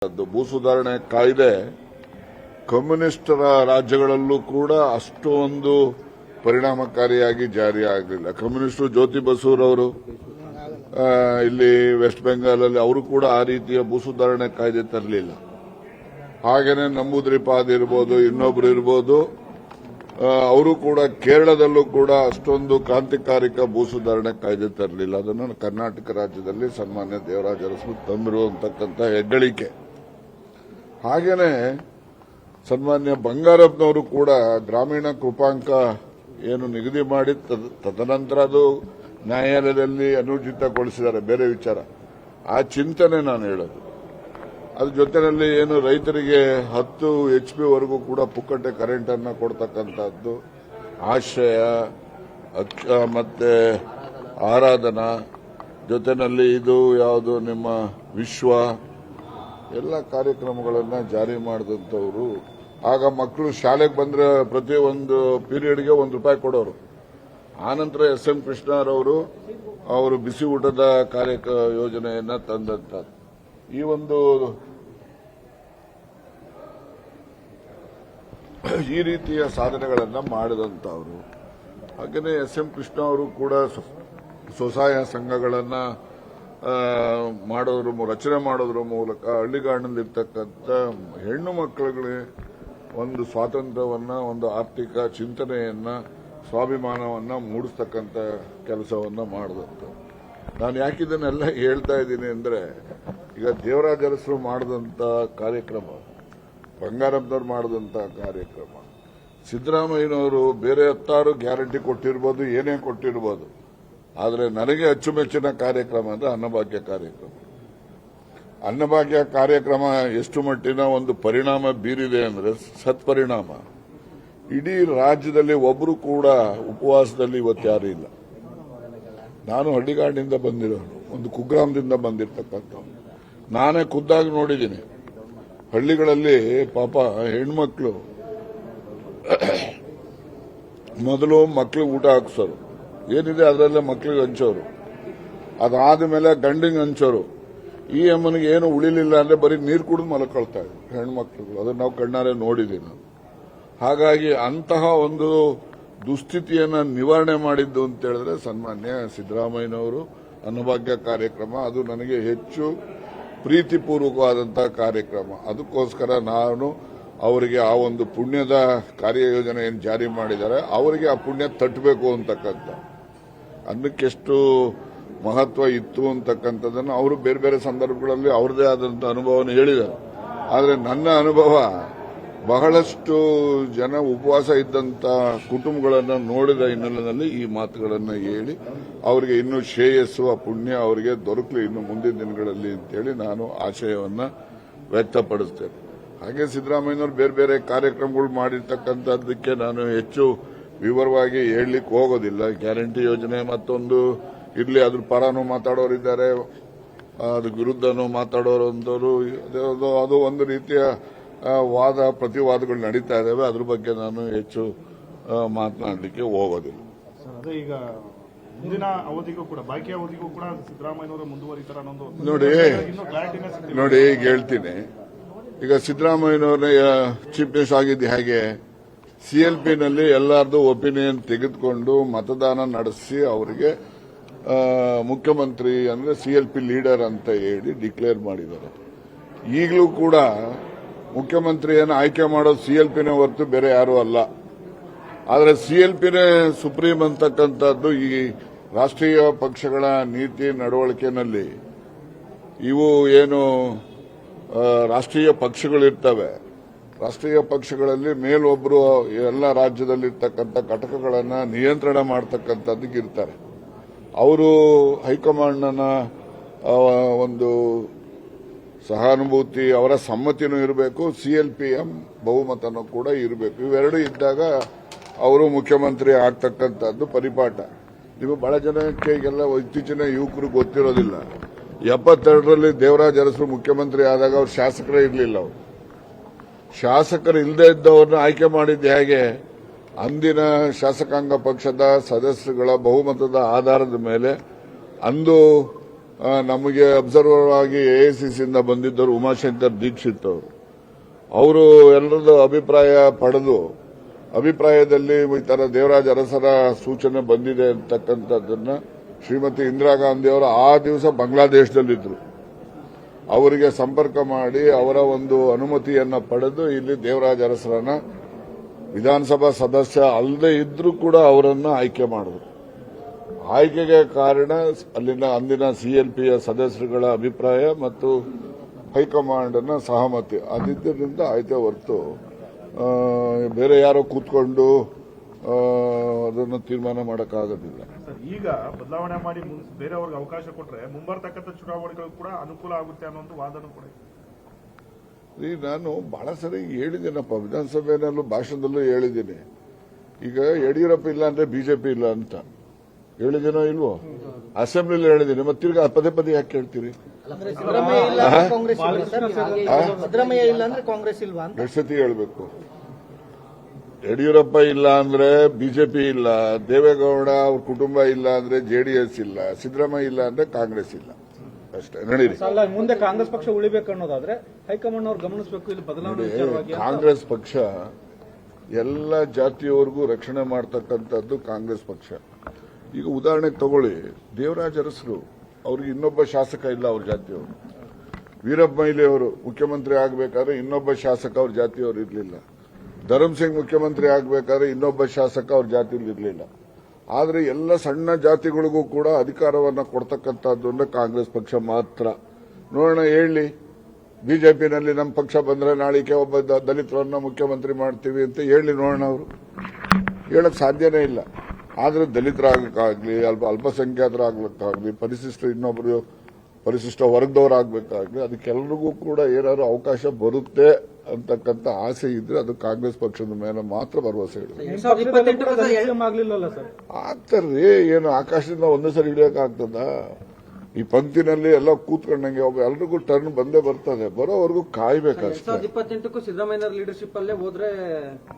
ಭೂ ಸುಧಾರಣೆ ಕಾಯ್ದೆ ಕಮ್ಯುನಿಸ್ಟರ ರಾಜ್ಯಗಳಲ್ಲೂ ಕೂಡ ಅಷ್ಟೊಂದು ಪರಿಣಾಮಕಾರಿಯಾಗಿ ಜಾರಿ ಆಗಲಿಲ್ಲ. ಕಮ್ಯುನಿಸ್ಟರು ಜ್ಯೋತಿ ಬಸೂರವರು ಇಲ್ಲಿ ವೆಸ್ಟ್ ಬೆಂಗಾಲಲ್ಲಿ ಅವರು ಕೂಡ ಆ ರೀತಿಯ ಭೂ ಸುಧಾರಣೆ ಕಾಯ್ದೆ ತರಲಿಲ್ಲ. ಹಾಗೇನೆ ನಂಬೂದ್ರಿಪಾದ್ ಇರ್ಬೋದು, ಇನ್ನೊಬ್ರು ಇರ್ಬೋದು, ಅವರು ಕೂಡ ಕೇರಳದಲ್ಲೂ ಕೂಡ ಅಷ್ಟೊಂದು ಕ್ರಾಂತಿಕಾರಿಕ ಭೂ ಸುಧಾರಣೆ ಕಾಯ್ದೆ ತರಲಿಲ್ಲ. ಅದನ್ನು ಕರ್ನಾಟಕ ರಾಜ್ಯದಲ್ಲಿ ಸನ್ಮಾನ್ಯ ದೇವರಾಜ ಅರಸು ತಂದಿರುವಂತಕ್ಕಂಥ ಹೆಗ್ಗಳಿಕೆ. ಹಾಗೇನೆ ಸನ್ಮಾನ್ಯ ಬಂಗಾರಪ್ಪನವರು ಕೂಡ ಗ್ರಾಮೀಣ ಕೃಪಾಂಕ ಏನು ನಿಗದಿ ಮಾಡಿ ತದನಂತರ ಅದು ನ್ಯಾಯಾಲಯದಲ್ಲಿ ಅನುರ್ಜಿತಗೊಳಿಸಿದ್ದಾರೆ, ಬೇರೆ ವಿಚಾರ. ಆ ಚಿಂತನೆ ನಾನು ಹೇಳೋದು. ಅದ್ರ ಜೊತೆಯಲ್ಲಿ ಏನು ರೈತರಿಗೆ 10 HP ವರೆಗೂ ಕೂಡ ಪುಕ್ಕಟ್ಟೆ ಕರೆಂಟ್ ಅನ್ನ ಕೊಡ್ತಕ್ಕಂಥದ್ದು, ಆಶ್ರಯ ಮತ್ತೆ ಆರಾಧನಾ ಜೊತೆಯಲ್ಲಿ ಇದು ಯಾವುದು ನಿಮ್ಮ ವಿಶ್ವ ಎಲ್ಲ ಕಾರ್ಯಕ್ರಮಗಳನ್ನ ಜಾರಿ ಮಾಡಿದಂಥವ್ರು. ಆಗ ಮಕ್ಕಳು ಶಾಲೆಗೆ ಬಂದ್ರೆ ಪ್ರತಿ ಒಂದು ಪೀರಿಯಡ್ಗೆ ₹1 ಕೊಡೋರು. ಆನಂತರ SM ಕೃಷ್ಣರವರು ಅವರು ಬಿಸಿ ಊಟದ ಯೋಜನೆಯನ್ನ ತಂದಂತದ್ದು. ಈ ಒಂದು ಈ ರೀತಿಯ ಸಾಧನೆಗಳನ್ನ ಮಾಡಿದಂತವರು. ಹಾಗೆಯೇ SM ಕೃಷ್ಣ ಅವರು ಕೂಡ ಸ್ವಸಹಾಯ ಸಂಘಗಳನ್ನ ರಚನೆ ಮಾಡೋದ್ರ ಮೂಲಕ ಹಳ್ಳಿಗಾಡಿನಲ್ಲಿರ್ತಕ್ಕಂಥ ಹೆಣ್ಣು ಮಕ್ಕಳಿಗೆ ಒಂದು ಸ್ವಾತಂತ್ರ್ಯವನ್ನ, ಒಂದು ಆರ್ಥಿಕ ಚಿಂತನೆಯನ್ನ, ಸ್ವಾಭಿಮಾನವನ್ನ ಮೂಡಿಸ್ತಕ್ಕಂಥ ಕೆಲಸವನ್ನ ಮಾಡಿದಂತ. ನಾನು ಯಾಕಿದನ್ನೆಲ್ಲ ಹೇಳ್ತಾ ಇದ್ದೀನಿ ಅಂದ್ರೆ, ಈಗ ದೇವರಾಜ ಅರಸರು ಮಾಡಿದಂತ ಕಾರ್ಯಕ್ರಮ, ಬಂಗಾರಪ್ಪನವರು ಮಾಡಿದಂತ ಕಾರ್ಯಕ್ರಮ, ಸಿದ್ದರಾಮಯ್ಯನವರು ಬೇರೆ 10 ಗ್ಯಾರಂಟಿ ಕೊಟ್ಟಿರ್ಬೋದು, ಏನೇ ಕೊಟ್ಟಿರ್ಬೋದು, ಆದರೆ ನನಗೆ ಅಚ್ಚುಮೆಚ್ಚಿನ ಕಾರ್ಯಕ್ರಮ ಅಂದ್ರೆ ಅನ್ನಭಾಗ್ಯ ಕಾರ್ಯಕ್ರಮ. ಅನ್ನಭಾಗ್ಯ ಕಾರ್ಯಕ್ರಮ ಎಷ್ಟು ಮಟ್ಟಿನ ಒಂದು ಪರಿಣಾಮ ಬೀರಿದೆ ಅಂದ್ರೆ ಸತ್ಪರಿಣಾಮ. ಇಡೀ ರಾಜ್ಯದಲ್ಲಿ ಒಬ್ಬರು ಕೂಡ ಉಪವಾಸದಲ್ಲಿ ಇವತ್ತು ಯಾರು ಇಲ್ಲ. ನಾನು ಹಳ್ಳಿಗಾಡಿನಿಂದ ಬಂದಿರೋನು, ಒಂದು ಕುಗ್ರಾಮದಿಂದ ಬಂದಿರತಕ್ಕಂಥ. ನಾನೇ ಖುದ್ದಾಗಿ ನೋಡಿದ್ದೀನಿ ಹಳ್ಳಿಗಳಲ್ಲಿ ಪಾಪ ಹೆಣ್ಮಕ್ಳು ಮೊದಲು ಮಕ್ಳಿಗೆ ಊಟ ಹಾಕ್ಸೋರು, ಏನಿದೆ ಅದರಲ್ಲೇ ಮಕ್ಳಿಗೆ ಹಂಚೋರು, ಅದಾದ ಮೇಲೆ ಗಂಡಿಗೆ ಹಂಚೋರು. ಈ ಅಮ್ಮನಿಗೆ ಏನು ಉಳಿಲಿಲ್ಲ ಅಂದ್ರೆ ಬರೀ ನೀರು ಕುಡಿದು ಮಲ್ಕೊಳ್ತಾ ಇದ್ರು ಹೆಣ್ಮಕ್ಳುಗಳು. ಅದನ್ನ ನಾವು ಕಣ್ಣಾರೆ ನೋಡಿದ್ದೀವಿ. ಹಾಗಾಗಿ ಅಂತಹ ಒಂದು ದುಸ್ಥಿತಿಯನ್ನ ನಿವಾರಣೆ ಮಾಡಿದ್ದು ಅಂತ ಹೇಳಿದ್ರೆ ಸನ್ಮಾನ್ಯ ಸಿದ್ದರಾಮಯ್ಯನವರು ಅನ್ನಭಾಗ್ಯ ಕಾರ್ಯಕ್ರಮ. ಅದು ನನಗೆ ಹೆಚ್ಚು ಪ್ರೀತಿಪೂರ್ವಕವಾದಂತಹ ಕಾರ್ಯಕ್ರಮ. ಅದಕ್ಕೋಸ್ಕರ ನಾನು ಅವರಿಗೆ ಆ ಒಂದು ಪುಣ್ಯದ ಕಾರ್ಯಯೋಜನೆ ಏನು ಜಾರಿ ಮಾಡಿದ್ದಾರೆ, ಅವರಿಗೆ ಆ ಪುಣ್ಯ ತಟ್ಟಬೇಕು ಅಂತಕ್ಕಂಥ, ಅನ್ನಕ್ಕೆಷ್ಟು ಮಹತ್ವ ಇತ್ತು ಅಂತಕ್ಕಂಥದ್ದನ್ನು ಅವರು ಬೇರೆ ಬೇರೆ ಸಂದರ್ಭಗಳಲ್ಲಿ ಅವ್ರದೇ ಆದಂಥ ಅನುಭವವನ್ನು ಹೇಳಿದ್ದಾರೆ. ಆದರೆ ನನ್ನ ಅನುಭವ ಬಹಳಷ್ಟು ಜನ ಉಪವಾಸ ಇದ್ದಂತ ಕುಟುಂಬಗಳನ್ನು ನೋಡಿದ ಹಿನ್ನೆಲೆಯಲ್ಲಿ ಈ ಮಾತುಗಳನ್ನು ಹೇಳಿ ಅವರಿಗೆ ಇನ್ನೂ ಶ್ರೇಯಸ್ಸು, ಆ ಪುಣ್ಯ ಅವರಿಗೆ ದೊರಕಲಿ ಇನ್ನು ಮುಂದಿನ ದಿನಗಳಲ್ಲಿ ಅಂತೇಳಿ ನಾನು ಆಶಯವನ್ನ ವ್ಯಕ್ತಪಡಿಸ್ತೇನೆ. ಹಾಗೆ ಸಿದ್ದರಾಮಯ್ಯನವರು ಬೇರೆ ಬೇರೆ ಕಾರ್ಯಕ್ರಮಗಳು ಮಾಡಿರ್ತಕ್ಕಂಥದ್ದಕ್ಕೆ ನಾನು ಹೆಚ್ಚು ವಿವರವಾಗಿ ಹೇಳಲಿಕ್ಕೆ ಹೋಗೋದಿಲ್ಲ. ಗ್ಯಾರಂಟಿ ಯೋಜನೆ ಮತ್ತೊಂದು ಇರಲಿ, ಅದ್ರ ಪರನೂ ಮಾತಾಡೋರಿದ್ದಾರೆ, ಅದ್ರ ವಿರುದ್ಧನೂ ಮಾತಾಡೋರಂತವರು. ಅದು ಒಂದು ರೀತಿಯ ವಾದ ಪ್ರತಿವಾದಗಳು ನಡೀತಾ ಇದ್ದಾವೆ. ಅದ್ರ ಬಗ್ಗೆ ನಾನು ಹೆಚ್ಚು ಮಾತನಾಡಲಿಕ್ಕೆ ಹೋಗೋದಿಲ್ಲ. ಅದೇ ಈಗ ಮುಂದಿನ ಅವಧಿಗೂ ಕೂಡ, ಬಾಕಿ ಅವಧಿಗೂ ಕೂಡ ಸಿದ್ದರಾಮಯ್ಯನವರು ಮುಂದುವರಿತಾರೆ ಅನ್ನೋದು ನೋಡಿ ಈಗ ಹೇಳ್ತೀನಿ. ಈಗ ಸಿದ್ದರಾಮಯ್ಯನವರೇ ಚೀಫ್ ಮಿನಿಸ್ಟರ್ ಆಗಿದ್ದು ಹೇಗೆ, CLPನಲ್ಲಿ ಎಲ್ಲರದು ಒಪಿನಿಯನ್ ತೆಗೆದುಕೊಂಡು ಮತದಾನ ನಡೆಸಿ ಅವರಿಗೆ ಮುಖ್ಯಮಂತ್ರಿ ಅಂದ್ರೆ CLP ಲೀಡರ್ ಅಂತ ಹೇಳಿ ಡಿಕ್ಲೇರ್ ಮಾಡಿದ್ದಾರೆ. ಈಗಲೂ ಕೂಡ ಮುಖ್ಯಮಂತ್ರಿಯನ್ನು ಆಯ್ಕೆ ಮಾಡೋದು CLPನೇ ಹೊರತು ಬೇರೆ ಯಾರೂ ಅಲ್ಲ. ಆದರೆ CLPನೇ ಸುಪ್ರೀಂ ಅಂತಕ್ಕಂಥದ್ದು ಈ ರಾಷ್ಟ್ರೀಯ ಪಕ್ಷಗಳ ನೀತಿ ನಡವಳಿಕೆಯಲ್ಲಿ. ಇವು ಏನು ರಾಷ್ಟ್ರೀಯ ಪಕ್ಷಗಳಿರ್ತವೆ, ರಾಷ್ಟ್ರೀಯ ಪಕ್ಷಗಳಲ್ಲಿ ಮೇಲೊಬ್ಬರು ಎಲ್ಲ ರಾಜ್ಯದಲ್ಲಿರ್ತಕ್ಕಂಥ ಘಟಕಗಳನ್ನು ನಿಯಂತ್ರಣ ಮಾಡತಕ್ಕಂಥದ್ದಕ್ಕೆ ಇರ್ತಾರೆ. ಅವರು ಹೈಕಮಾಂಡ್ನ ಒಂದು ಸಹಾನುಭೂತಿ, ಅವರ ಸಮ್ಮತಿನೂ ಇರಬೇಕು, CLPM ಬಹುಮತನೂ ಕೂಡ ಇರಬೇಕು. ಇವೆರಡೂ ಇದ್ದಾಗ ಅವರು ಮುಖ್ಯಮಂತ್ರಿ ಆಗ್ತಕ್ಕಂಥದ್ದು ಪರಿಪಾಠ. ನೀವು ಬಹಳ ಜನಕ್ಕೆ ಈಗೆಲ್ಲ ಇತ್ತೀಚಿನ ಯುವಕರು ಗೊತ್ತಿರೋದಿಲ್ಲ. 72ರಲ್ಲಿ ದೇವರಾಜ ಅರಸರು ಮುಖ್ಯಮಂತ್ರಿ ಆದಾಗ ಅವ್ರು ಶಾಸಕರೇ ಇರಲಿಲ್ಲ. ಅವರು ಶಾಸಕರು ಇಲ್ಲದೆ ಇದ್ದವ್ರನ್ನ ಆಯ್ಕೆ ಮಾಡಿದ್ದು ಹೇಗೆ, ಅಂದಿನ ಶಾಸಕಾಂಗ ಪಕ್ಷದ ಸದಸ್ಯರುಗಳ ಬಹುಮತದ ಆಧಾರದ ಮೇಲೆ ಅಂದು ನಮಗೆ ಅಬ್ಸರ್ವರ್ ಆಗಿ ಎಐಸಿಸಿಯಿಂದ ಬಂದಿದ್ದರು ಉಮಾಶಂಕರ್ ದೀಕ್ಷಿತ್ ಅವರು ಎಲ್ಲರದ್ದು ಅಭಿಪ್ರಾಯ ಪಡೆದು ಅಭಿಪ್ರಾಯದಲ್ಲಿ ಈ ತರ ದೇವರಾಜ ಅರಸರ ಸೂಚನೆ ಬಂದಿದೆ ಅಂತಕ್ಕಂಥದ್ದನ್ನ ಶ್ರೀಮತಿ ಇಂದಿರಾ ಗಾಂಧಿ ಅವರು ಆ ದಿವಸ ಬಾಂಗ್ಲಾದೇಶದಲ್ಲಿದ್ದರು. ಅವರಿಗೆ ಸಂಪರ್ಕ ಮಾಡಿ ಅವರ ಒಂದು ಅನುಮತಿಯನ್ನ ಪಡೆದು ಇಲ್ಲಿ ದೇವರಾಜ ಅರಸರನ್ನ ವಿಧಾನಸಭಾ ಸದಸ್ಯ ಅಲ್ಲದೆ ಇದ್ರೂ ಕೂಡ ಅವರನ್ನ ಆಯ್ಕೆ ಮಾಡಿದ್ರು. ಆಯ್ಕೆಗೆ ಕಾರಣ ಅಲ್ಲಿನ ಅಂದಿನ ಸಿಎಲ್ಪಿಯ ಸದಸ್ಯರುಗಳ ಅಭಿಪ್ರಾಯ ಮತ್ತು ಹೈಕಮಾಂಡ್ನ ಸಹಮತಿ ಅದಿದ್ದರಿಂದ ಆಯ್ತೆ ಹೊರತು ಬೇರೆ ಯಾರೋ ಕೂತ್ಕೊಂಡು ಅದನ್ನು ತೀರ್ಮಾನ ಮಾಡೋಕ್ಕಾಗೋದಿಲ್ಲ. ಈಗ ಬದಲಾವಣೆ ಮಾಡಿ ಬೇರೆಯವ್ರಿಗೆ ಅವಕಾಶ ಕೊಟ್ರೆ ಮುಂಬರ್ತಕ್ಕಂಥ ಚುನಾವಣೆಗಳು ಕೂಡ ಅನುಕೂಲ ಆಗುತ್ತೆ ಅನ್ನೋ ಒಂದು ವಾದನೂ ಕೂಡ ಇದೆ. ನಾನು ಬಹಳ ಸರಿ ಹೇಳಿದ್ದೀನಪ್ಪ, ವಿಧಾನಸಭೆಯಲ್ಲೂ ಭಾಷಣದಲ್ಲೂ ಹೇಳಿದ್ದೀನಿ. ಈಗ ಯಡಿಯೂರಪ್ಪ ಇಲ್ಲ ಅಂದ್ರೆ ಬಿಜೆಪಿ ಇಲ್ಲ ಅಂತ ಹೇಳಿದ್ದೀನೋ ಇಲ್ವೋ? ಅಸೆಂಬ್ಲಿಲಿ ಹೇಳಿದ್ದೀನಿ. ಮತ್ತೆ ತಿರ್ಗಾ ಪದೇ ಪದೇ ಯಾಕೆ ಕೇಳ್ತೀರಿ? ಸಿದ್ದರಾಮಯ್ಯ ಇಲ್ಲ ಅಂದ್ರೆ ಕಾಂಗ್ರೆಸ್ ಇಲ್ವಾ ಅಂತ ಎಷ್ಟು ಸತಿ ಹೇಳ್ಬೇಕು? ಯಡಿಯೂರಪ್ಪ ಇಲ್ಲ ಅಂದ್ರೆ ಬಿಜೆಪಿ ಇಲ್ಲ, ದೇವೇಗೌಡ ಅವ್ರ ಕುಟುಂಬ ಇಲ್ಲ ಅಂದ್ರೆ ಜೆಡಿಎಸ್ ಇಲ್ಲ, ಸಿದ್ದರಾಮಯ್ಯ ಇಲ್ಲ ಅಂದ್ರೆ ಕಾಂಗ್ರೆಸ್ ಇಲ್ಲ. ಅಷ್ಟೇ ನಡೀರಿ. ಮುಂದೆ ಕಾಂಗ್ರೆಸ್ ಪಕ್ಷ ಉಳಿಬೇಕು ಅನ್ನೋದಾದ್ರೆ ಹೈಕಮಾಂಡ್ ಅವ್ರು ಗಮನಿಸಬೇಕು. ಇಲ್ಲಿ ಬದಲಾವಣೆ ಕಾಂಗ್ರೆಸ್ ಪಕ್ಷ ಎಲ್ಲ ಜಾತಿಯವರಿಗೂ ರಕ್ಷಣೆ ಮಾಡತಕ್ಕಂಥದ್ದು ಕಾಂಗ್ರೆಸ್ ಪಕ್ಷ. ಈಗ ಉದಾಹರಣೆಗೆ ತಗೊಳ್ಳಿ, ದೇವರಾಜ ಅರಸರು ಅವ್ರಿಗೆ ಇನ್ನೊಬ್ಬ ಶಾಸಕ ಇಲ್ಲ ಅವ್ರ ಜಾತಿಯವರು. ವೀರಪ್ಪ ಮೊಯ್ಲಿ ಅವರು ಮುಖ್ಯಮಂತ್ರಿ ಆಗಬೇಕಾದ್ರೆ ಇನ್ನೊಬ್ಬ ಶಾಸಕ ಅವ್ರ ಜಾತಿಯವರು ಇರಲಿಲ್ಲ. ಧರ್ಮ್ ಸಿಂಗ್ ಮುಖ್ಯಮಂತ್ರಿ ಆಗಬೇಕಾದ್ರೆ ಇನ್ನೊಬ್ಬ ಶಾಸಕ ಅವ್ರ ಜಾತಿಯಲ್ಲಿ ಇರಲಿಲ್ಲ. ಆದರೆ ಎಲ್ಲ ಸಣ್ಣ ಜಾತಿಗಳಿಗೂ ಕೂಡ ಅಧಿಕಾರವನ್ನು ಕೊಡ್ತಕ್ಕಂಥದ್ದು ಅಂದ್ರೆ ಕಾಂಗ್ರೆಸ್ ಪಕ್ಷ ಮಾತ್ರ. ನೋಡೋಣ, ಹೇಳಿ ಬಿಜೆಪಿನಲ್ಲಿ ನಮ್ಮ ಪಕ್ಷ ಬಂದ್ರೆ ನಾಳಿಕೆ ಒಬ್ಬ ದಲಿತರನ್ನ ಮುಖ್ಯಮಂತ್ರಿ ಮಾಡ್ತೀವಿ ಅಂತ ಹೇಳಿ ನೋಡೋಣ. ಅವರು ಹೇಳಕ್ ಸಾಧ್ಯನೇ ಇಲ್ಲ. ಆದ್ರೆ ದಲಿತರಾಗಕ್ಕಾಗ್ಲಿ, ಅಲ್ಪಸಂಖ್ಯಾತರಾಗ್ಲಿಕ್ಕಾಗ್ಲಿ, ಇನ್ನೊಬ್ಬರು ಪರಿಶಿಷ್ಟ ವರ್ಗದವರಾಗಬೇಕಾಗ್ಲಿ, ಅದಕ್ಕೆಲ್ಲರಿಗೂ ಕೂಡ ಏನಾದ್ರು ಅವಕಾಶ ಬರುತ್ತೆ ಅಂತಕ್ಕಂಥ ಆಸೆ ಇದ್ರೆ ಅದು ಕಾಂಗ್ರೆಸ್ ಪಕ್ಷದ ಮೇಲೆ ಮಾತ್ರ ಭರವಸೆ ಇಡುತ್ತೆ. ಆಗ್ತಾರ್ರಿ, ಏನು ಆಕಾಶದಿಂದ ಒಂದೇ ಸರಿ ಹಿಡಿಯೋಕ್ಕಾಗ್ತದ? ಈ ಪಂಕ್ತಿನಲ್ಲಿ ಎಲ್ಲ ಕೂತ್ಕೊಂಡಂಗೆ ಎಲ್ರಿಗೂ ಟರ್ನ್ ಬಂದೇ ಬರ್ತದೆ. ಬರೋವರೆಗೂ ಕಾಯ್ಬೇಕಷ್ಟೇ. 2028ಕ್ಕೂ ಸಿದ್ದರಾಮಯ್ಯ ಲೀಡರ್ಶಿಪ್ ಅಲ್ಲೇ ಹೋದ್ರೆ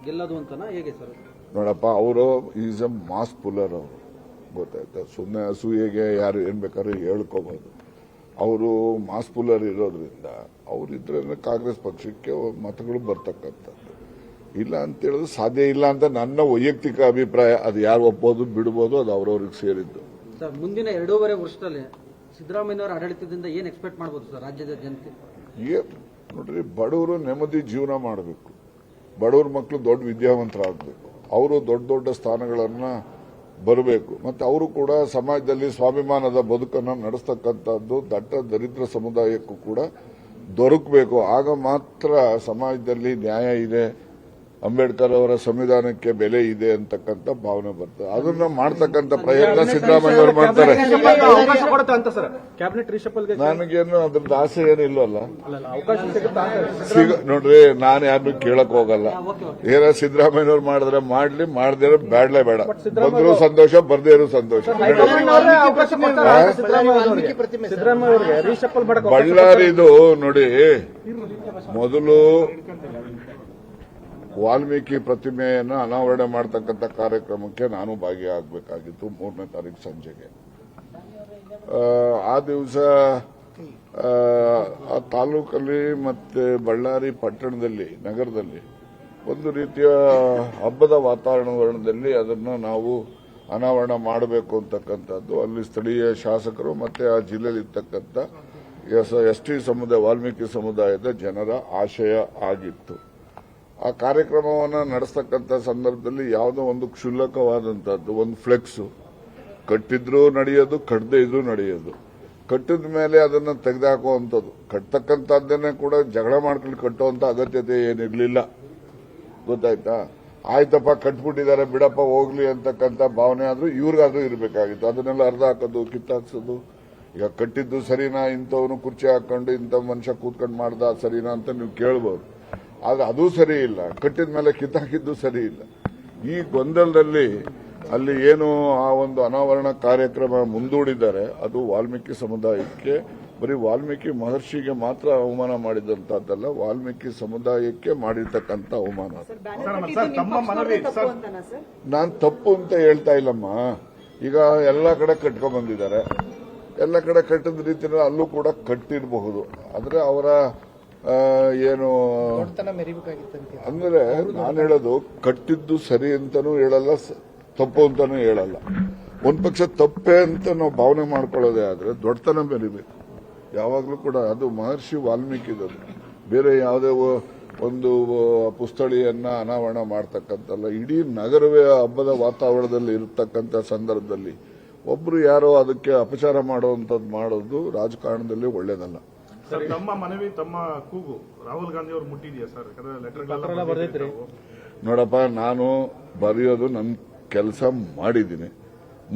ಗೆಲ್ಲೋದು ಅಂತನಾ ಹೇಗೆ ಸರ್? ನೋಡಪ್ಪ, ಅವರು ಈಸ್ ಎ ಮಾಸ್ ಪುಲ್ಲರ್. ಅವರು ಗೊತ್ತಾಯ್ತಾ? ಸುಮ್ಮನೆ ಅಸೂಯೆಗೆ ಯಾರು ಏನ್ ಬೇಕಾದ್ರೂ ಹೇಳ್ಕೋಬಹುದು. ಅವರು ಮಾಸ್ ಪುಲ್ಲರ್ ಇರೋದ್ರಿಂದ ಅವರಿದ್ರೆ ಕಾಂಗ್ರೆಸ್ ಪಕ್ಷಕ್ಕೆ ಮತಗಳು ಬರ್ತಕ್ಕಂಥದ್ದು. ಇಲ್ಲ ಅಂತ ಹೇಳೋದು ಸಾಧ್ಯ ಇಲ್ಲ ಅಂತ ನನ್ನ ವೈಯಕ್ತಿಕ ಅಭಿಪ್ರಾಯ. ಅದು ಯಾರು ಒಪ್ಪೋದು ಬಿಡಬಹುದು, ಅದು ಅವ್ರವ್ರಿಗೆ ಸೇರಿದ್ದು. ಸರ್, ಮುಂದಿನ 2.5 ವರ್ಷದಲ್ಲಿ ಸಿದ್ದರಾಮಯ್ಯನವರ ಆಡಳಿತದಿಂದ ಏನ್ ಎಕ್ಸ್ಪೆಕ್ಟ್ ಮಾಡಬಹುದು ಸರ್ ರಾಜ್ಯದ ಜನತೆ? ನೋಡ್ರಿ, ಬಡವರು ನೆಮ್ಮದಿ ಜೀವನ ಮಾಡಬೇಕು, ಬಡವ್ರ ಮಕ್ಕಳು ದೊಡ್ಡ ವಿದ್ಯಾವಂತರಾಗಬೇಕು, ಅವರು ದೊಡ್ಡ ದೊಡ್ಡ ಸ್ಥಾನಗಳನ್ನ ಬರಬೇಕು, ಮತ್ತೆ ಅವರು ಕೂಡ ಸಮಾಜದಲ್ಲಿ ಸ್ವಾಭಿಮಾನದ ಬದುಕನ್ನು ನಡೆಸ್ತಕ್ಕಂಥದ್ದು ದಟ್ಟ ದರಿದ್ರ ಸಮುದಾಯಕ್ಕೂ ಕೂಡ ದೊರಕಬೇಕು. ಆಗ ಮಾತ್ರ ಸಮಾಜದಲ್ಲಿ ನ್ಯಾಯ ಇದೆ, ಅಂಬೇಡ್ಕರ್ ಅವರ ಸಂವಿಧಾನಕ್ಕೆ ಬೆಲೆ ಇದೆ ಅಂತಕ್ಕಂಥ ಭಾವನೆ ಬರ್ತದೆ. ಅದನ್ನ ಮಾಡ್ತಕ್ಕಂಥ ಪ್ರಯತ್ನ ಸಿದ್ದರಾಮಯ್ಯ ಅವರು ಮಾಡ್ತಾರೆ. ನನಗೇನು ಅದ್ರದ್ದು ಆಸೆ ಏನಿಲ್ಲವಲ್ಲ. ನೋಡ್ರಿ, ನಾನು ಯಾರನ್ನು ಕೇಳಕ್ ಹೋಗಲ್ಲ. ಏನ ಸಿದ್ದರಾಮಯ್ಯವ್ರು ಮಾಡಿದ್ರೆ ಮಾಡ್ಲಿ, ಮಾಡದೇ ಬ್ಯಾಡ್ಲೇ ಬೇಡ. ಬಂದ್ರು ಸಂತೋಷ, ಬರ್ದೇ ಇರೋ ಸಂತೋಷ. ಬಳ್ಳಾರಿದು ನೋಡಿ, ಮೊದಲು ವಾಲ್ಮೀಕಿ ಪ್ರತಿಮೆಯನ್ನು ಅನಾವರಣ ಮಾಡತಕ್ಕಂಥ ಕಾರ್ಯಕ್ರಮಕ್ಕೆ ನಾನು ಭಾಗಿಯಾಗಬೇಕಾಗಿತ್ತು 3ನೇ ತಾರೀಕು ಸಂಜೆಗೆ. ಆ ದಿವಸ ಆ ತಾಲೂಕಲ್ಲಿ ಮತ್ತೆ ಬಳ್ಳಾರಿ ಪಟ್ಟಣದಲ್ಲಿ, ನಗರದಲ್ಲಿ ಒಂದು ರೀತಿಯ ಹಬ್ಬದ ವಾತಾವರಣದಲ್ಲಿ ಅದನ್ನು ನಾವು ಅನಾವರಣ ಮಾಡಬೇಕು ಅಂತಕ್ಕಂಥದ್ದು ಅಲ್ಲಿ ಸ್ಥಳೀಯ ಶಾಸಕರು ಮತ್ತೆ ಆ ಜಿಲ್ಲೆಯಲ್ಲಿ ಇರ್ತಕ್ಕಂಥ ಎಸ್ಟಿ ಸಮುದಾಯ, ವಾಲ್ಮೀಕಿ ಸಮುದಾಯದ ಜನರ ಆಶಯ ಆಗಿತ್ತು. ಆ ಕಾರ್ಯಕ್ರಮವನ್ನು ನಡೆಸ್ತಕ್ಕಂಥ ಸಂದರ್ಭದಲ್ಲಿ ಯಾವುದೋ ಒಂದು ಕ್ಷುಲ್ಲಕವಾದಂಥದ್ದು ಒಂದು ಫ್ಲೆಕ್ಸ್ ಕಟ್ಟಿದ್ರೂ ನಡೆಯೋದು, ಕಟ್ಟದೇ ಇದ್ರೂ ನಡೆಯೋದು. ಕಟ್ಟಿದ ಮೇಲೆ ಅದನ್ನು ತೆಗೆದುಹಾಕುವಂಥದ್ದು, ಕಟ್ಟತಕ್ಕಂಥದ್ದನ್ನೇ ಕೂಡ ಜಗಳ ಮಾಡ್ಕೊಂಡು ಕಟ್ಟುವಂಥ ಅಗತ್ಯತೆ ಏನಿರಲಿಲ್ಲ. ಗೊತ್ತಾಯ್ತಾ? ಆಯ್ತಪ್ಪ, ಕಟ್ಬಿಟ್ಟಿದ್ದಾರೆ ಬಿಡಪ್ಪ ಹೋಗ್ಲಿ ಅಂತಕ್ಕಂಥ ಭಾವನೆ ಆದ್ರೂ ಇವ್ರಿಗಾದ್ರೂ ಇರಬೇಕಾಗಿತ್ತು. ಅದನ್ನೆಲ್ಲ ಅರ್ಧ ಹಾಕೋದು, ಕಿತ್ತಾಕ್ಸೋದು. ಈಗ ಕಟ್ಟಿದ್ದು ಸರಿನಾ, ಇಂಥವನು ಕುರ್ಚಿ ಹಾಕೊಂಡು ಇಂಥ ಮನುಷ್ಯ ಕೂತ್ಕೊಂಡು ಮಾಡ್ದ ಸರಿನಾ ಅಂತ ನೀವು ಕೇಳ್ಬೋದು. ಆದ್ರೆ ಅದು ಸರಿ ಇಲ್ಲ, ಕಟ್ಟಿದ ಮೇಲೆ ಕಿತ್ತಾಕಿದ್ದು ಸರಿ ಇಲ್ಲ. ಈ ಗೊಂದಲದಲ್ಲಿ ಅಲ್ಲಿ ಏನು ಆ ಒಂದು ಅನಾವರಣ ಕಾರ್ಯಕ್ರಮ ಮುಂದೂಡಿದ್ದಾರೆ, ಅದು ವಾಲ್ಮೀಕಿ ಸಮುದಾಯಕ್ಕೆ, ಬರೀ ವಾಲ್ಮೀಕಿ ಮಹರ್ಷಿಗೆ ಮಾತ್ರ ಅವಮಾನ ಮಾಡಿದಂತದ್ದಲ್ಲ, ವಾಲ್ಮೀಕಿ ಸಮುದಾಯಕ್ಕೆ ಮಾಡಿರ್ತಕ್ಕಂಥ ಅವಮಾನ. ನಾನು ತಪ್ಪು ಅಂತ ಹೇಳ್ತಾ ಇಲ್ಲಮ್ಮ. ಈಗ ಎಲ್ಲ ಕಡೆ ಕಟ್ಕೊಂಡ್ ಬಂದಿದ್ದಾರೆ. ಎಲ್ಲ ಕಡೆ ಕಟ್ಟಿದ ರೀತಿಯಲ್ಲಿ ಅಲ್ಲೂ ಕೂಡ ಕಟ್ಟಿರಬಹುದು. ಆದ್ರೆ ಅವರ ಏನು ಅಂದ್ರೆ ನಾನು ಹೇಳೋದು ಕಟ್ಟಿದ್ದು ಸರಿ ಅಂತಾನೂ ಹೇಳಲ್ಲ, ತಪ್ಪು ಅಂತಾನೂ ಹೇಳಲ್ಲ. ಒಂದ್ ಪಕ್ಷ ತಪ್ಪೆ ಅಂತ ನಾವು ಭಾವನೆ ಮಾಡ್ಕೊಳ್ಳೋದೇ ಆದ್ರೆ ದೊಡ್ಡತನ ಮೆರಿಬೇಕು ಯಾವಾಗ್ಲೂ ಕೂಡ. ಅದು ಮಹರ್ಷಿ ವಾಲ್ಮೀಕಿದದು, ಬೇರೆ ಯಾವುದೇ ಒಂದು ಪುಸ್ತಳಿಯನ್ನ ಅನಾವರಣ ಮಾಡ್ತಕ್ಕಂಥಲ್ಲ. ಇಡೀ ನಗರವೇ ಹಬ್ಬದ ವಾತಾವರಣದಲ್ಲಿ ಇರತಕ್ಕಂಥ ಸಂದರ್ಭದಲ್ಲಿ ಒಬ್ರು ಯಾರೋ ಅದಕ್ಕೆ ಅಪಚಾರ ಮಾಡುವಂತದ್ದು ಮಾಡೋದು ರಾಜಕಾರಣದಲ್ಲಿ ಒಳ್ಳೇದಲ್ಲ. ಸರ್, ತಮ್ಮ ಮನವಿ, ತಮ್ಮ ಕೂಗು ರಾಹುಲ್ ಗಾಂಧಿ ಅವರು ಮುಟ್ಟಿದೆಯಾ ಸರ್? ಯಾಕಂದ್ರೆ ನೋಡಪ್ಪ, ನಾನು ಬರೆಯೋದು ನನ್ನ ಕೆಲಸ ಮಾಡಿದ್ದೀನಿ.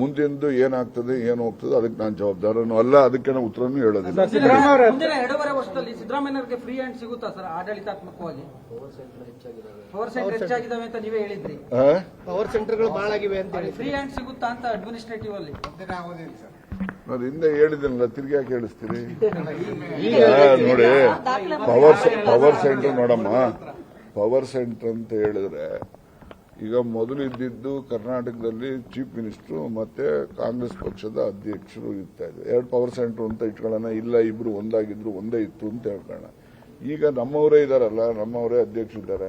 ಮುಂದಿಂದು ಏನಾಗ್ತದೆ ಏನು ಹೋಗ್ತದೆ ಅದಕ್ಕೆ ನಾನು ಜವಾಬ್ದಾರನು ಅಲ್ಲ, ಅದಕ್ಕೆ ನಾನು ಉತ್ತರನೂ ಹೇಳೋದಿಲ್ಲ. ಮುಂದಿನ 2.5 ವರ್ಷದಲ್ಲಿ ಸಿದ್ದರಾಮಯ್ಯನವರಿಗೆ ಫ್ರೀ ಹ್ಯಾಂಡ್ ಸಿಗುತ್ತಾ ಸರ್? ಆಡಳಿತಾತ್ಮಕವಾಗಿ ಪವರ್ ಸೆಂಟರ್ ಹೆಚ್ಚಾಗಿದ್ದಾವೆ ಅಂತ ನೀವೇ ಹೇಳಿದ್ರಿ. ಪವರ್ ಸೆಂಟರ್ಗಳು ಬಹಳ ಆಗಿವೆ ಅಂತ ಹೇಳಿ ಫ್ರೀ ಹ್ಯಾಂಡ್ ಸಿಗುತ್ತಾ ಅಂತ ಅಡ್ಮಿನಿಸ್ಟ್ರೇಟಿವ್ ಅಲ್ಲಿ? ನಾನು ಹಿಂದೆ ಹೇಳಿದ್ದೀನಲ್ಲ, ತಿರ್ಗಿ ಯಾಕೆ ಹೇಳಿಸ್ತೀರಿ? ನೋಡಿ, ಪವರ್ ಸೆಂಟರ್ ನೋಡಮ್ಮ, ಪವರ್ ಸೆಂಟರ್ ಅಂತ ಹೇಳಿದ್ರೆ ಈಗ ಮೊದಲು ಇದ್ದಿದ್ದು ಕರ್ನಾಟಕದಲ್ಲಿ ಚೀಫ್ ಮಿನಿಸ್ಟರ್ ಮತ್ತೆ ಕಾಂಗ್ರೆಸ್ ಪಕ್ಷದ ಅಧ್ಯಕ್ಷರು ಇರ್ತಾ ಇದ್ರು. 2 ಪವರ್ ಸೆಂಟರ್ ಅಂತ ಇಟ್ಕೊಳ್ಳೋಣ, ಇಲ್ಲ ಇಬ್ರು ಒಂದಾಗಿದ್ರು ಒಂದೇ ಇತ್ತು ಅಂತ ಹೇಳ್ಕೊಳ್ಳೋಣ. ಈಗ ನಮ್ಮವರೇ ಇದಾರಲ್ಲ, ನಮ್ಮವರೇ ಅಧ್ಯಕ್ಷರಿದ್ದಾರೆ,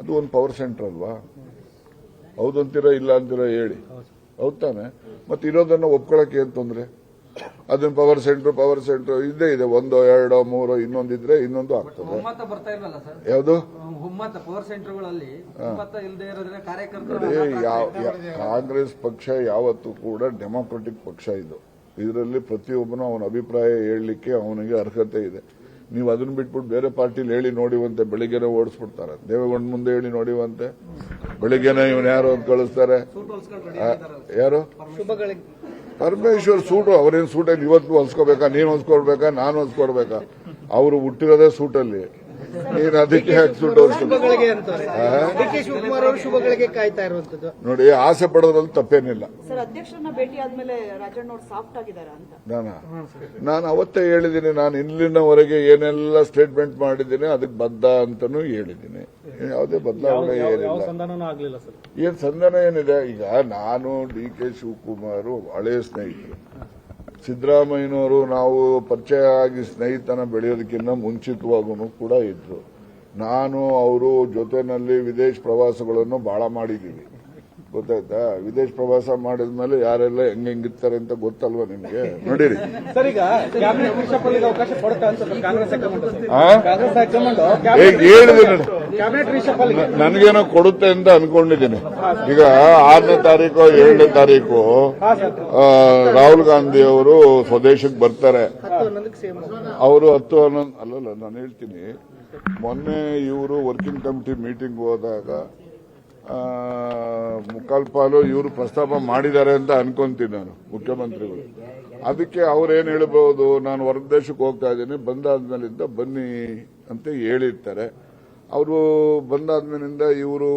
ಅದು ಒಂದು ಪವರ್ ಸೆಂಟರ್ ಅಲ್ವಾ? ಹೌದಂತೀರಾ ಇಲ್ಲ ಅಂತೀರಾ ಹೇಳಿ? ಹೌದ್ ತಾನೆ? ಮತ್ತೆ ಇರೋದನ್ನ ಒಪ್ಕೊಳಕ್ಕೆ ಏನ್ ತೊಂದ್ರೆ? ಅದನ್ನ ಪವರ್ ಸೆಂಟರ್ ಇದ್ದೇ ಇದೆ, 1, 2, 3 ಇನ್ನೊಂದಿದ್ರೆ ಇನ್ನೊಂದು ಆಗ್ತದೆ. ಒಮ್ಮತ ಬರ್ತಾ ಇಲ್ವಲ್ಲ ಸರ್? ಯಾವುದು ಒಮ್ಮತ ಪವರ್ ಸೆಂಟರ್ಗಳಲ್ಲಿ ಒಮ್ಮತ ಇಲ್ಲದೆ ಇರೋದ್ರೆ ಕಾರ್ಯಕರ್ತರು ಕಾಂಗ್ರೆಸ್ ಪಕ್ಷ ಯಾವತ್ತೂ ಕೂಡ ಡೆಮಾಕ್ರೆಟಿಕ್ ಪಕ್ಷ ಇದು. ಇದರಲ್ಲಿ ಪ್ರತಿಯೊಬ್ಬನು ಅವನ ಅಭಿಪ್ರಾಯ ಹೇಳಲಿಕ್ಕೆ ಅವನಿಗೆ ಅರ್ಹತೆ ಇದೆ. ನೀವು ಅದನ್ನ ಬಿಟ್ಬಿಟ್ಟು ಬೇರೆ ಪಾರ್ಟಿಲಿ ಹೇಳಿ ನೋಡಿವಂತೆ ಬೆಳಿಗ್ಗೆನೆ ಓಡಿಸ್ಬಿಡ್ತಾರೆ. ದೇವೇಗೌಡ ಮುಂದೆ ಹೇಳಿ ನೋಡಿವಂತೆ ಬೆಳಿಗ್ಗೆನೆ ಇವನು ಯಾರು ಅಂತ ಕಳಿಸ್ತಾರೆ. ಯಾರು? ಪರಮೇಶ್ವರ್ ಸೂಟು, ಅವರೇನು ಸೂಟಲ್ಲಿ ಇವತ್ತು ಹೊಲ್ಸ್ಕೋಬೇಕಾ? ನೀನು ಹೊಲ್ಸ್ಕೊಡ್ಬೇಕಾ? ನಾನು ಹೊಲ್ಸ್ಕೊಡ್ಬೇಕಾ? ಅವರು ಹುಟ್ಟಿರೋದೇ ಸೂಟಲ್ಲಿ, ನೀನು ಅದಕ್ಕೆ ಯಾಕೆ ಸೂಟ್ ಶುಭಗಳಿಗೆ ಅಂತಾರೆ. ಡಿ.ಕೆ. ಶಿವಕುಮಾರ್ ಅವರು ಶುಭಗಳಿಗೆ ಕಾಯ್ತಾ ಇರುವಂತದ್ದು. ನೋಡಿ, ಆಸೆ ಪಡೋದ್ರಲ್ಲಿ ತಪ್ಪೇನಿಲ್ಲ. ಸರ್, ಅಧ್ಯಕ್ಷರನ್ನ ಭೇಟಿ ಆದ್ಮೇಲೆ ರಾಜಣ್ಣ ಅವರು ಸಾಫ್ಟ್ ಆಗಿದ್ದಾರೆ ಅಂತ ನಾನು ಅವತ್ತೇ ಹೇಳಿದ್ದೀನಿ. ನಾನು ಇಲ್ಲಿನವರೆಗೆ ಏನೆಲ್ಲ ಸ್ಟೇಟ್ಮೆಂಟ್ ಮಾಡಿದ್ದೀನಿ ಅದಕ್ಕೆ ಬದ್ಧ ಅಂತಾನೂ ಹೇಳಿದ್ದೀನಿ. ಯಾವುದೇ ಬದಲಾವಣೆ ಏನಿಲ್ಲ. ಏನ್ ಸಂಧಾನ ಏನಿದೆ? ಈಗ ನಾನು ಡಿ.ಕೆ. ಶಿವಕುಮಾರ್ ಹಳೆಯ ಸ್ನೇಹಿತರು, ಸಿದ್ದರಾಮಯ್ಯನವರು ನಾವು ಪರಿಚಯ ಆಗಿ ಸ್ನೇಹಿತನ ಬೆಳೆಯೋದಕ್ಕಿಂತ ಮುಂಚಿತವಾಗೂ ಕೂಡ ಇದ್ರು. ನಾನು ಅವರು ಜೊತೆನಲ್ಲಿ ವಿದೇಶ ಪ್ರವಾಸಗಳನ್ನು ಬಹಳ ಮಾಡಿದ್ದೀವಿ, ಗೊತ್ತಾಯ್ತಾ? ವಿದೇಶ ಪ್ರವಾಸ ಮಾಡಿದ್ಮೇಲೆ ಯಾರೆಲ್ಲ ಹೆಂಗಿರ್ತಾರೆ ಅಂತ ಗೊತ್ತಲ್ವಾ ನಿಮ್ಗೆ? ನೋಡಿರಿ ಹೇಳಿದ್ದೀನಿ, ನನಗೇನೋ ಕೊಡುತ್ತೆ ಅಂತ ಅನ್ಕೊಂಡಿದ್ದೀನಿ. ಈಗ 6ನೇ ತಾರೀಕು 7ನೇ ತಾರೀಕು ರಾಹುಲ್ ಗಾಂಧಿ ಅವರು ಸ್ವದೇಶಕ್ಕೆ ಬರ್ತಾರೆ. ಅವರು 10, 11 ಅಲ್ಲಲ್ಲ, ನಾನು ಹೇಳ್ತೀನಿ. ಮೊನ್ನೆ ಇವರು ವರ್ಕಿಂಗ್ ಕಮಿಟಿ ಮೀಟಿಂಗ್ ಹೋದಾಗ ಮುಕ್ಕಾಲ್ಪಾಲು ಇವರು ಪ್ರಸ್ತಾಪ ಮಾಡಿದ್ದಾರೆ ಅಂತ ಅನ್ಕೊಂತೀನಿ ನಾನು, ಮುಖ್ಯಮಂತ್ರಿಗಳು. ಅದಕ್ಕೆ ಅವ್ರೇನ್ ಹೇಳ್ಬಹುದು, ನಾನು ಹೊರ ದೇಶಕ್ಕೆ ಹೋಗ್ತಾ ಇದ್ದೀನಿ, ಬಂದಾದ್ಮೇಲಿಂದ ಬನ್ನಿ ಅಂತ ಹೇಳಿರ್ತಾರೆ. ಅವರು ಬಂದಾದ್ಮೇಲಿಂದ ಇವರು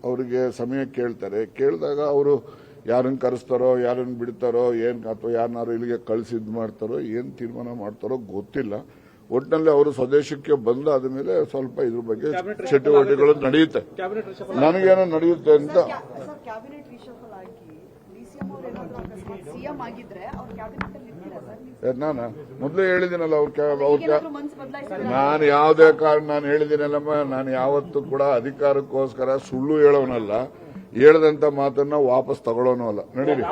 ಅವರಿಗೆ ಸಮಯ ಕೇಳ್ತಾರೆ. ಕೇಳಿದಾಗ ಅವರು ಯಾರನ್ನ ಕರೆಸ್ತಾರೋ, ಯಾರನ್ನ ಬಿಡ್ತಾರೋ, ಅಥವಾ ಯಾರನ್ನಾರು ಇಲ್ಲಿಗೆ ಕಳಿಸಿದ್ ಮಾಡ್ತಾರೋ, ಏನ್ ತೀರ್ಮಾನ ಮಾಡ್ತಾರೋ ಗೊತ್ತಿಲ್ಲ. ಒಟ್ಟಿನಲ್ಲಿ ಅವರು ಸ್ವದೇಶಕ್ಕೆ ಬಂದಾದ ಮೇಲೆ ಸ್ವಲ್ಪ ಇದ್ರ ಬಗ್ಗೆ ಚಟುವಟಿಕೆಗಳು ನಡೆಯುತ್ತೆ. ನನಗೇನೋ ನಡೆಯುತ್ತೆ ಅಂತ. ಕ್ಯಾಬಿನೆಟ್ ರಿಶಫಲ್ ಆಗಿ ಡಿಸಿಎಂ ಅವರು ಏನಾದರೂ ಅಕಸ್ಮಾತ್ ಸಿಎಂ ಆಗಿದ್ರೆ ಅವ್ರ ಕ್ಯಾಬಿನೆಟ್ ಅಲ್ಲಿ ಇರ್ತೀರಾ ಸರ್? ನಾನು ಮೊದಲೇ ಹೇಳಿದ್ದೀನಲ್ಲ, ಏನಾದರೂ ಮನಸ್ಸು ಬದಲಾಯಿಸಿದ್ರೆ ನಾನು ಯಾವುದೇ ಕಾರಣ ನಾನು ಹೇಳಿದ್ದೀನಲ್ಲಮ್ಮ, ನಾನು ಯಾವತ್ತೂ ಕೂಡ ಅಧಿಕಾರಕ್ಕೋಸ್ಕರ ಸುಳ್ಳು ಹೇಳೋನಲ್ಲ, ಹೇಳದಂತ ಮಾತನ್ನ ವಾಪಸ್ ತಗೊಳ್ಳೋನು ಅಲ್ಲ. ನಡೀರಿ.